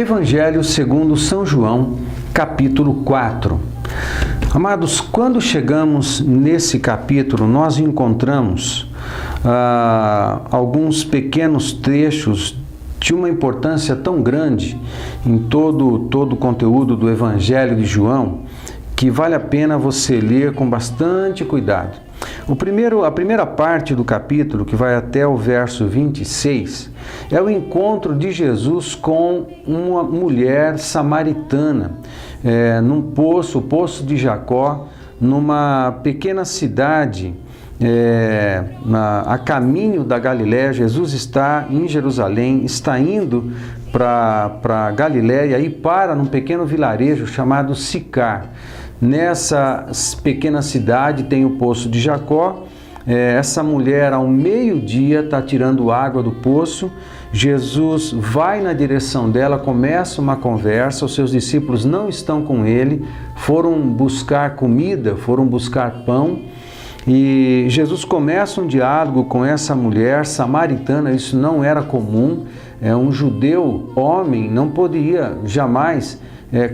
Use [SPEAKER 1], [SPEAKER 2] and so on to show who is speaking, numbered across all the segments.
[SPEAKER 1] Evangelho segundo São João, capítulo 4. Amados, quando chegamos nesse capítulo, nós encontramos alguns pequenos trechos de uma importância tão grande em todo o conteúdo do Evangelho de João, que vale a pena você ler com bastante cuidado. A primeira parte do capítulo, que vai até o verso 26, é o encontro de Jesus com uma mulher samaritana, num poço, o Poço de Jacó, numa pequena cidade a caminho da Galiléia. Jesus está em Jerusalém, está indo para Galiléia e para num pequeno vilarejo chamado Sicar. Nessa pequena cidade tem o Poço de Jacó. Essa mulher ao meio-dia está tirando água do poço. Jesus vai na direção dela, começa uma conversa. Os seus discípulos não estão com ele, foram buscar comida, foram buscar pão. E Jesus começa um diálogo com essa mulher samaritana. Isso não era comum. Um judeu, homem, não poderia jamais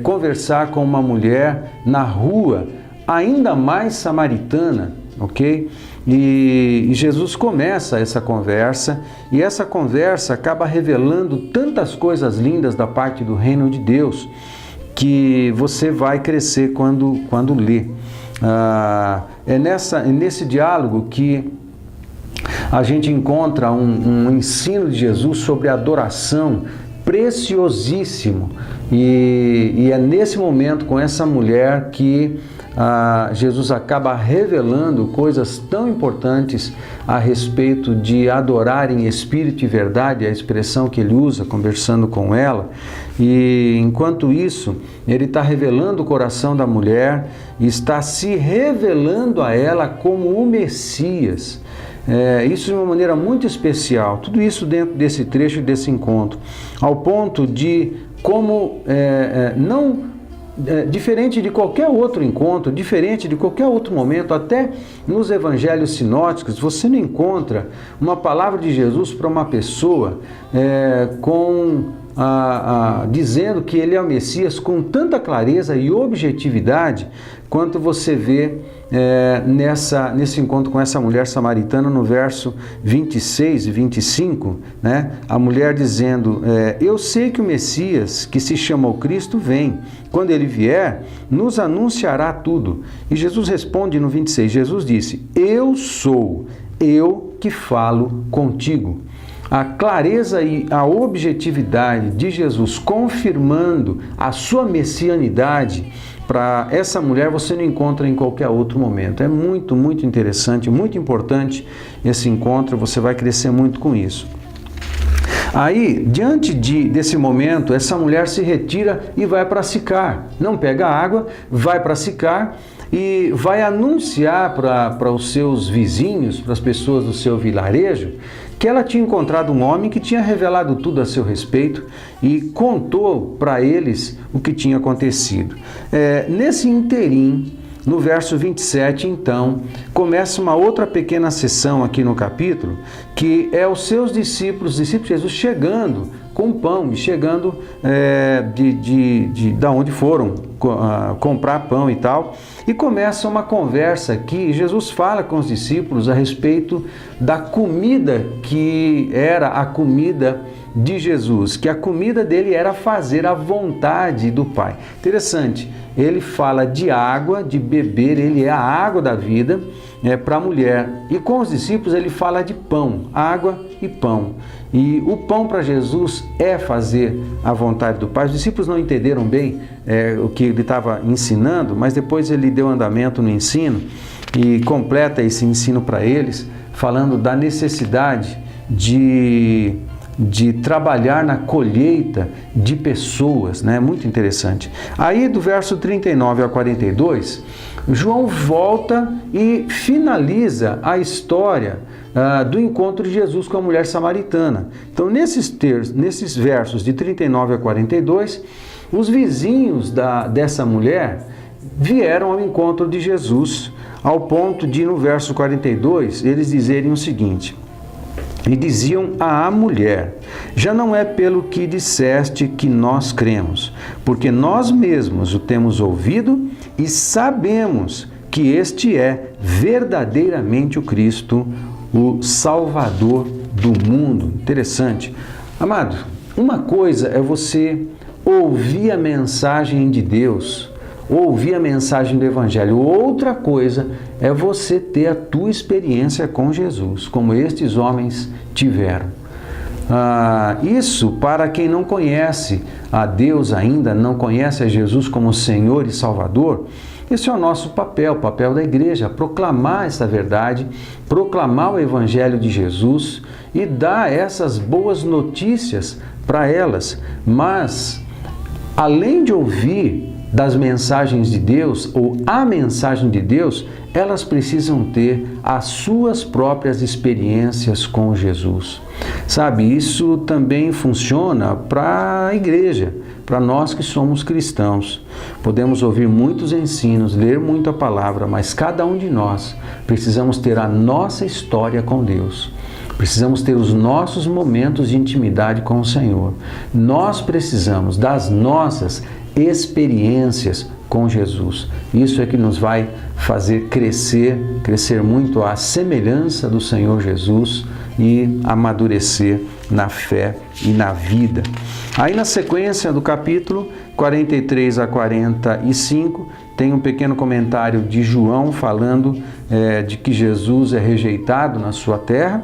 [SPEAKER 1] conversar com uma mulher na rua, ainda mais samaritana, ok? E Jesus começa essa conversa, e essa conversa acaba revelando tantas coisas lindas da parte do reino de Deus, que você vai crescer quando lê. É nesse diálogo que a gente encontra um ensino de Jesus sobre adoração preciosíssimo, e é nesse momento, com essa mulher, que Jesus acaba revelando coisas tão importantes a respeito de adorar em espírito e verdade, a expressão que ele usa conversando com ela. E enquanto isso, ele está revelando o coração da mulher e está se revelando a ela como o Messias. Isso de uma maneira muito especial, tudo isso dentro desse trecho, desse encontro, ao ponto de como diferente de qualquer outro encontro, diferente de qualquer outro momento, até nos evangelhos sinóticos, você não encontra uma palavra de Jesus para uma pessoa dizendo que ele é o Messias com tanta clareza e objetividade quanto você vê nesse encontro com essa mulher samaritana no verso 26 e 25, né? A mulher dizendo, eu sei que o Messias, que se chama o Cristo, vem. Quando ele vier, nos anunciará tudo. E Jesus responde no 26, Jesus disse, eu sou, eu que falo contigo. A clareza e a objetividade de Jesus confirmando a sua messianidade para essa mulher você não encontra em qualquer outro momento. É muito, muito interessante, muito importante esse encontro, você vai crescer muito com isso. Aí, diante desse momento, essa mulher se retira e vai para Sicar. Não pega água, vai para Sicar e vai anunciar para os seus vizinhos, para as pessoas do seu vilarejo, que ela tinha encontrado um homem que tinha revelado tudo a seu respeito e contou para eles o que tinha acontecido. Nesse interim, no verso 27, então, começa uma outra pequena sessão aqui no capítulo, que é os seus discípulos, os discípulos de Jesus chegando com pão, e chegando da onde foram comprar pão e tal, e começa uma conversa aqui. Jesus fala com os discípulos a respeito da comida que era a comida de Jesus, que a comida dele era fazer a vontade do Pai. Interessante, ele fala de água, de beber, ele é a água da vida para a mulher. E com os discípulos ele fala de pão, água e pão. E o pão para Jesus é fazer a vontade do Pai. Os discípulos não entenderam bem o que ele estava ensinando, mas depois ele deu andamento no ensino e completa esse ensino para eles, falando da necessidade de trabalhar na colheita de pessoas, né? Muito interessante. Aí do verso 39 a 42, João volta e finaliza a história do encontro de Jesus com a mulher samaritana. Então, nesses versos de 39 a 42, os vizinhos dessa mulher vieram ao encontro de Jesus, ao ponto de, no verso 42, eles dizerem o seguinte: E diziam à mulher: Já não é pelo que disseste que nós cremos, porque nós mesmos o temos ouvido e sabemos que este é verdadeiramente o Cristo, o Salvador do mundo. Interessante. Amado, uma coisa é você ouvir a mensagem de Deus, ouvir a mensagem do Evangelho. Outra coisa é você ter a tua experiência com Jesus, como estes homens tiveram. Isso para quem não conhece a Deus ainda, não conhece a Jesus como Senhor e Salvador. Esse é o nosso papel, o papel da igreja, proclamar essa verdade, proclamar o Evangelho de Jesus e dar essas boas notícias para elas. Mas, além de ouvir das mensagens de Deus ou a mensagem de Deus, elas precisam ter as suas próprias experiências com Jesus. Sabe, isso também funciona para a igreja, para nós que somos cristãos. Podemos ouvir muitos ensinos, ler muita palavra, mas cada um de nós precisamos ter a nossa história com Deus. Precisamos ter os nossos momentos de intimidade com o Senhor. Nós precisamos das nossas experiências com Jesus. Isso é que nos vai fazer crescer muito à semelhança do Senhor Jesus e amadurecer na fé e na vida. Aí na sequência do capítulo 43 a 45, tem um pequeno comentário de João falando de que Jesus é rejeitado na sua terra.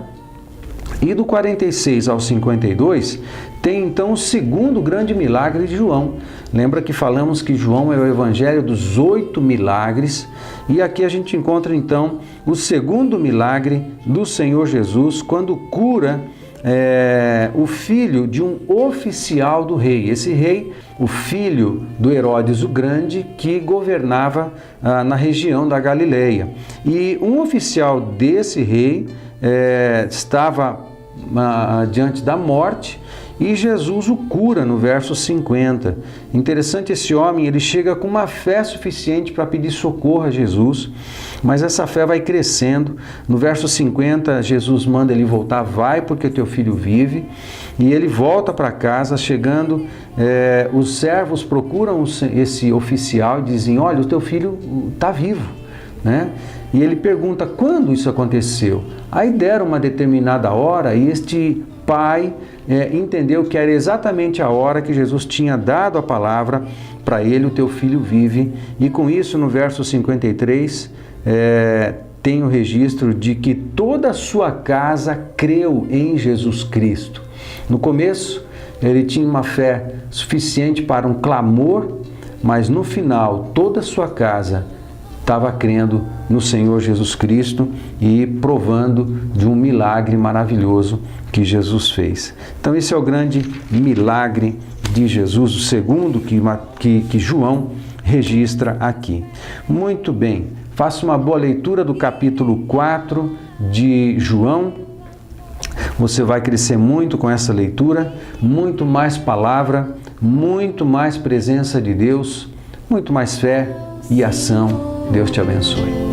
[SPEAKER 1] E do 46 ao 52, tem então o segundo grande milagre de João. Lembra que falamos que João é o evangelho dos 8 milagres, e aqui a gente encontra então o segundo milagre do Senhor Jesus, quando cura o filho de um oficial do rei. Esse rei, o filho do Herodes o Grande, que governava na região da Galileia. E um oficial desse rei estava diante da morte e Jesus o cura no verso 50. Interessante, esse homem, ele chega com uma fé suficiente para pedir socorro a Jesus, mas essa fé vai crescendo. No verso 50, Jesus manda ele voltar, vai porque teu filho vive, e ele volta para casa. Chegando, os servos procuram esse oficial e dizem, olha, o teu filho está vivo, né? E ele pergunta quando isso aconteceu. Aí deram uma determinada hora e este pai entendeu que era exatamente a hora que Jesus tinha dado a palavra para ele, o teu filho vive. E com isso, no verso 53, tem o registro de que toda a sua casa creu em Jesus Cristo. No começo, ele tinha uma fé suficiente para um clamor, mas no final, toda a sua casa estava crendo no Senhor Jesus Cristo e provando de um milagre maravilhoso que Jesus fez. Então esse é o grande milagre de Jesus, o segundo que João registra aqui. Muito bem, faça uma boa leitura do capítulo 4 de João. Você vai crescer muito com essa leitura, muito mais palavra, muito mais presença de Deus, muito mais fé e ação. Deus te abençoe.